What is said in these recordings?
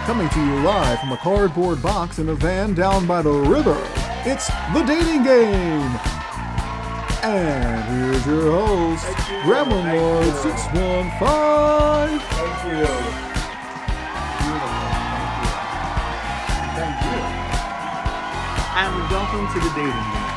Coming to you live from a cardboard box in a van down by the river, it's The Dating Game! And here's your host, Gremlin Lord 615! Thank you. Thank you. And welcome to The Dating Game.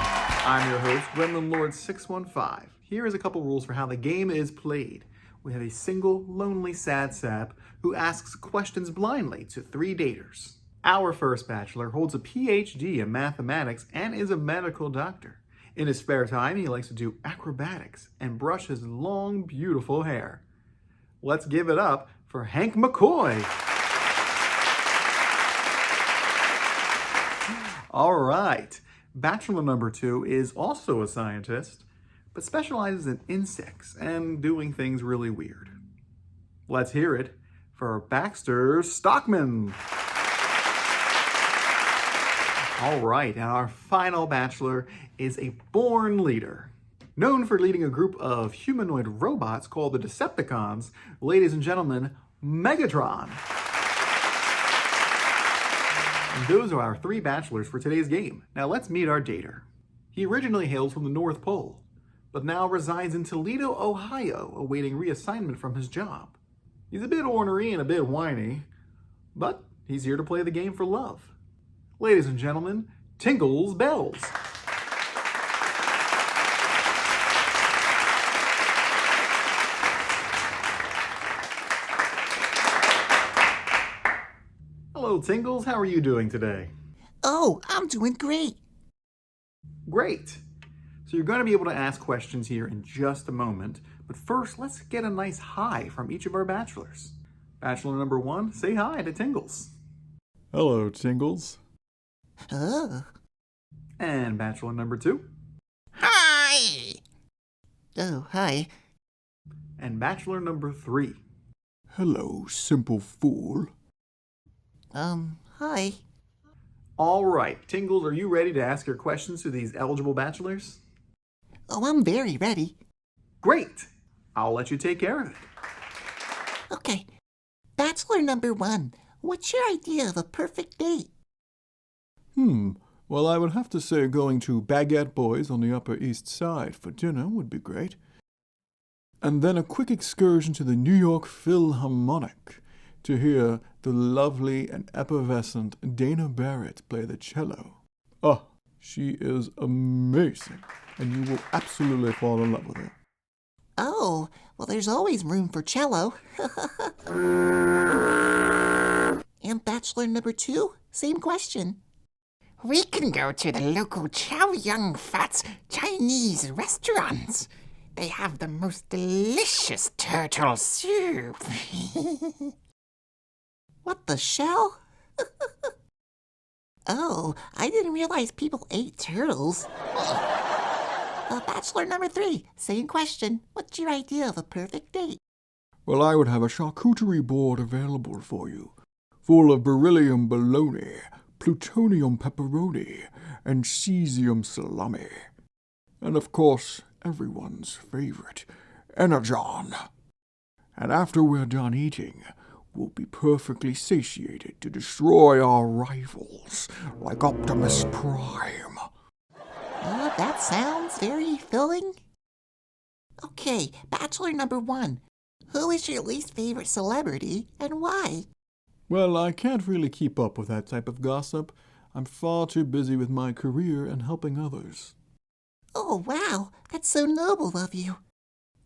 I'm your host, Gremlin Lord 615. Here is a couple rules for how the game is played. We have a single, lonely, sad sap who asks questions blindly to 3 daters. Our first bachelor holds a PhD in mathematics and is a medical doctor. In his spare time, he likes to do acrobatics and brush his long, beautiful hair. Let's give it up for Hank McCoy. All right. Bachelor number 2 is also a scientist, but specializes in insects and doing things really weird. Let's hear it for Baxter Stockman. All right, and our final bachelor is a born leader. Known for leading a group of humanoid robots called the Decepticons, ladies and gentlemen, Megatron. And those are our 3 bachelors for today's game. Now let's meet our dater. He originally hails from the North Pole, but now resides in Toledo, Ohio, awaiting reassignment from his job. He's a bit ornery and a bit whiny, but he's here to play the game for love. Ladies and gentlemen, Tingles Bells. Hello, Tingles. How are you doing today? Oh, I'm doing great. Great. So you're going to be able to ask questions here in just a moment, but first let's get a nice hi from each of our bachelors. Bachelor number 1, say hi to Tingles. Hello, Tingles. Oh. And bachelor number 2. Hi! Oh, hi. And bachelor number 3. Hello, simple fool. Hi. All right, Tingles, are you ready to ask your questions to these eligible bachelors? Oh, I'm very ready. Great! I'll let you take care of it. Okay. Bachelor number 1, what's your idea of a perfect date? Well, I would have to say going to Baguette Boys on the Upper East Side for dinner would be great. And then a quick excursion to the New York Philharmonic to hear the lovely and effervescent Dana Barrett play the cello. Oh, she is amazing, and you will absolutely fall in love with her. Oh, well, there's always room for cello. And bachelor number 2, same question. We can go to the local Chow Yum Fat's Chinese restaurants. They have the most delicious turtle soup. What the shell? Oh, I didn't realize people ate turtles. Bachelor number 3, same question. What's your idea of a perfect date? Well, I would have a charcuterie board available for you, full of beryllium bologna, plutonium pepperoni, and cesium salami. And of course, everyone's favorite, Energon. And after we're done eating, we'll be perfectly satiated to destroy our rivals like Optimus Prime. That sounds very filling. Okay, bachelor number 1, who is your least favorite celebrity and why? Well, I can't really keep up with that type of gossip. I'm far too busy with my career and helping others. Oh, wow, that's so noble of you.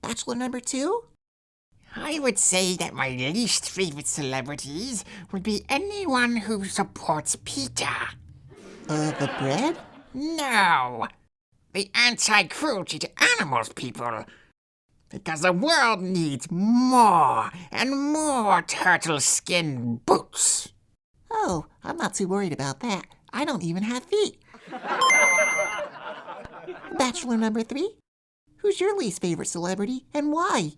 Bachelor number 2? I would say that my least favorite celebrities would be anyone who supports PETA. The bread? No, the anti-cruelty to animals people. Because the world needs more and more turtle skin boots. Oh, I'm not too worried about that. I don't even have feet. Bachelor number 3, who's your least favorite celebrity and why?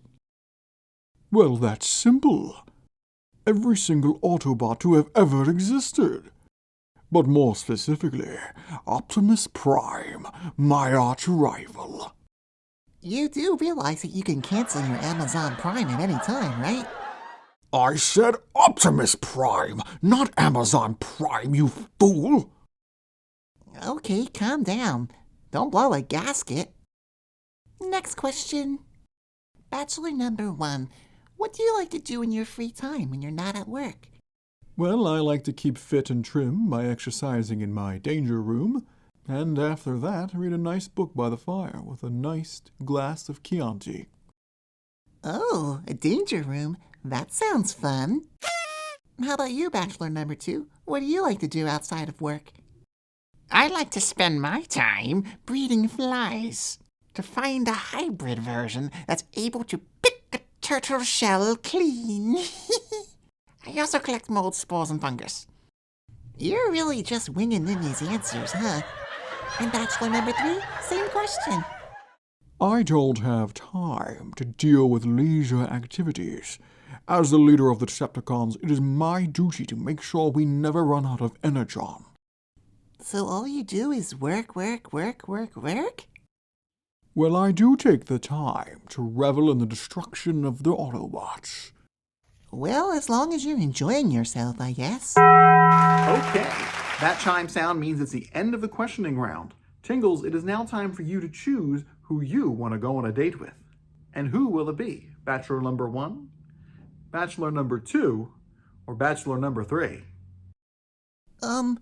Well, that's simple. Every single Autobot to have ever existed. But more specifically, Optimus Prime, my arch-rival. You do realize that you can cancel your Amazon Prime at any time, right? I said Optimus Prime, not Amazon Prime, you fool! Okay, calm down. Don't blow a gasket. Next question. Bachelor number 1. What do you like to do in your free time when you're not at work? Well, I like to keep fit and trim by exercising in my danger room, and after that, read a nice book by the fire with a nice glass of Chianti. Oh, a danger room. That sounds fun. How about you, Bachelor number 2? What do you like to do outside of work? I like to spend my time breeding flies to find a hybrid version that's able to pick a turtle shell clean. I also collect mold, spores, and fungus. You're really just winging in these answers, huh? And Bachelor number 3, same question. I don't have time to deal with leisure activities. As the leader of the Decepticons, it is my duty to make sure we never run out of energon. So all you do is work? Well, I do take the time to revel in the destruction of the Autobots. Well, as long as you're enjoying yourself, I guess. Okay, that chime sound means it's the end of the questioning round. Tingles, it is now time for you to choose who you want to go on a date with. And who will it be? Bachelor number 1, Bachelor number 2, or Bachelor number 3? I'm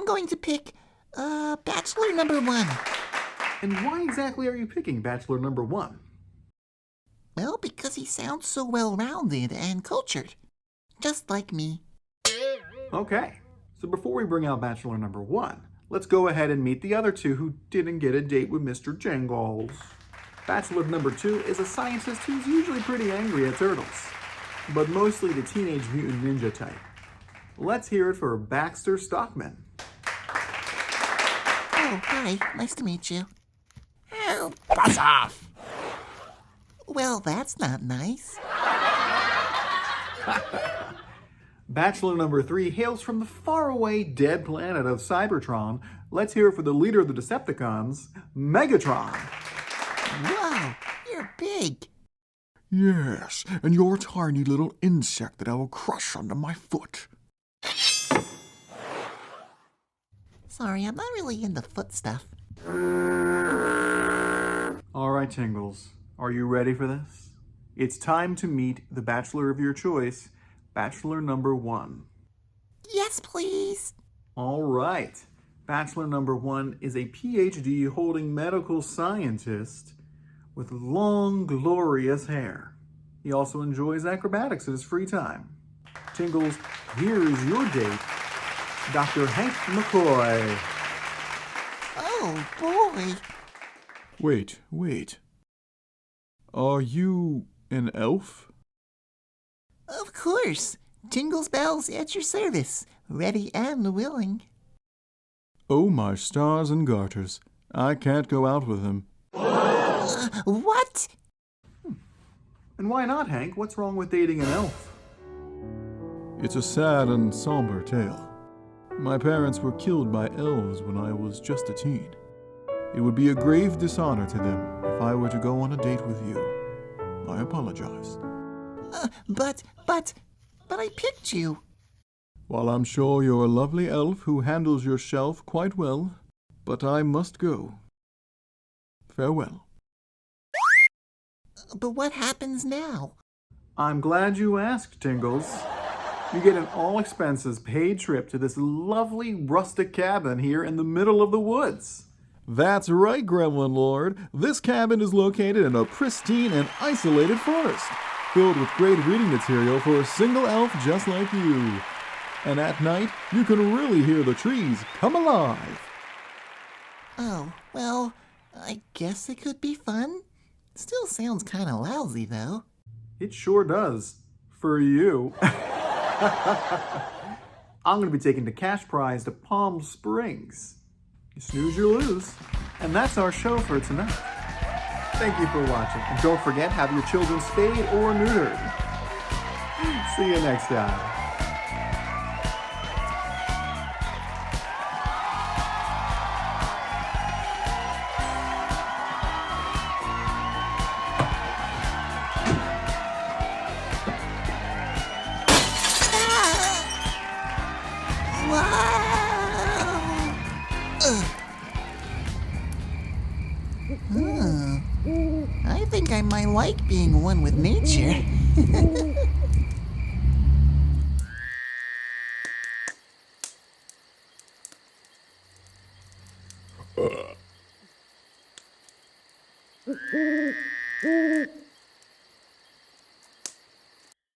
going to pick, Bachelor number 1. And why exactly are you picking Bachelor number 1? Well, because he sounds so well-rounded and cultured. Just like me. Okay, so before we bring out Bachelor number 1, let's go ahead and meet the other 2 who didn't get a date with Mr. Jingles. Bachelor number 2 is a scientist who's usually pretty angry at turtles, but mostly the Teenage Mutant Ninja type. Let's hear it for Baxter Stockman. Oh, hi. Nice to meet you. Oh, buzz off! Well, that's not nice. Bachelor number 3 hails from the faraway dead planet of Cybertron. Let's hear it for the leader of the Decepticons, Megatron. Whoa, you're big. Yes, and you're a tiny little insect that I will crush under my foot. Sorry, I'm not really into foot stuff. All right, Tingles, are you ready for this? It's time to meet the Bachelor of your choice, Bachelor number 1. Yes, please. All right. Bachelor number 1 is a PhD holding medical scientist with long, glorious hair. He also enjoys acrobatics in his free time. Tingles, here is your date, Dr. Hank McCoy. Oh, boy. Wait. Are you an elf? Of course. Tingles Bells at your service. Ready and willing. Oh, my stars and garters. I can't go out with him. What? And why not, Hank? What's wrong with dating an elf? It's a sad and somber tale. My parents were killed by elves when I was just a teen. It would be a grave dishonor to them if I were to go on a date with you. I apologize. But I picked you. While I'm sure you're a lovely elf who handles your shelf quite well, but I must go. Farewell. But what happens now? I'm glad you asked, Tingles. You get an all-expenses-paid trip to this lovely rustic cabin here in the middle of the woods. That's right, Gremlin Lord. This cabin is located in a pristine and isolated forest, filled with great reading material for a single elf just like you. And at night, you can really hear the trees come alive. Oh, well, I guess it could be fun. Still sounds kind of lousy, though. It sure does. For you. I'm going to be taking the cash prize to Palm Springs. You snooze, you lose. And that's our show for tonight. Thank you for watching. And don't forget, have your children spayed or neutered. See you next time. I think I might like being one with nature.